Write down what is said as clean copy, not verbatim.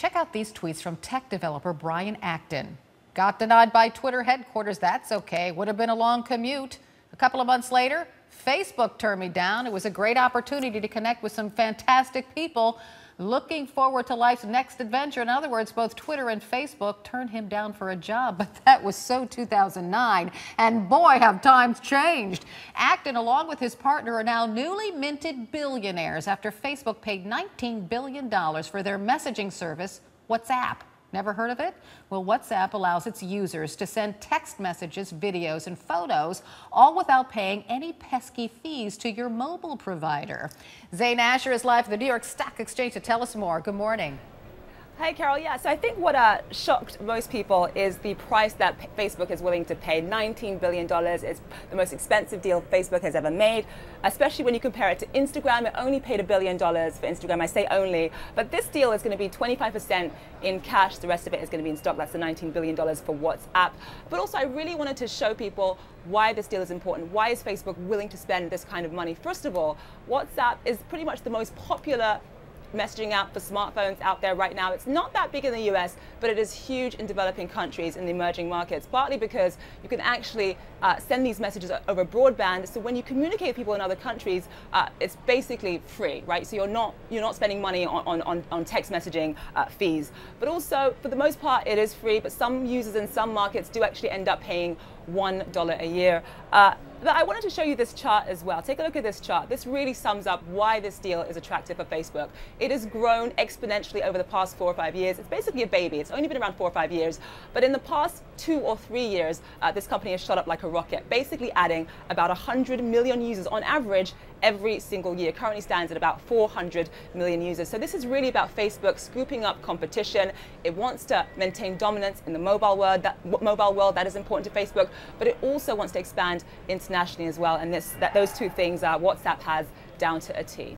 check out these tweets from tech developer Brian Acton. Got denied by Twitter headquarters. That's okay. Would have been a long commute. A couple of months later, Facebook turned me down. It was a great opportunity to connect with some fantastic people. Looking forward to life's next adventure. In other words, both Twitter and Facebook turned him down for a job, but that was so 2009. And boy, have times changed. Acton, along with his partner, are now newly minted billionaires after Facebook paid $19 billion for their messaging service, WhatsApp. Never heard of it? Well, WhatsApp allows its users to send text messages, videos, and photos, all without paying any pesky fees to your mobile provider. Zain Asher is live at the New York Stock Exchange to tell us more. Good morning. Hi, Carol. Yeah, so I think what shocked most people is the price that Facebook is willing to pay. $19 billion is the most expensive deal Facebook has ever made, especially when you compare it to Instagram. It only paid $1 billion for Instagram. I say only, but this deal is going to be 25% in cash. The rest of it is going to be in stock. That's the $19 billion for WhatsApp. But also, I really wanted to show people why this deal is important. Why is Facebook willing to spend this kind of money? First of all, WhatsApp is pretty much the most popular messaging app for smartphones out there right now. It's not that big in the US, but it is huge in developing countries, in the emerging markets, partly because you can actually send these messages over broadband. So when you communicate with people in other countries, it's basically free, right? So you're not spending money on text messaging fees. But also, for the most part, it is free, but some users in some markets do actually end up paying $1 a year. But I wanted to show you this chart as well. Take a look at this chart. This really sums up why this deal is attractive for Facebook. It has grown exponentially over the past 4 or 5 years. It's basically a baby. It's only been around 4 or 5 years. But in the past 2 or 3 years, this company has shot up like a rocket, basically adding about 100 million users on average every single year. Currently stands at about 400 million users. So this is really about Facebook scooping up competition. It wants to maintain dominance in the mobile world. That is important to Facebook, but it also wants to expand internationally as well. And those two things WhatsApp has down to a T.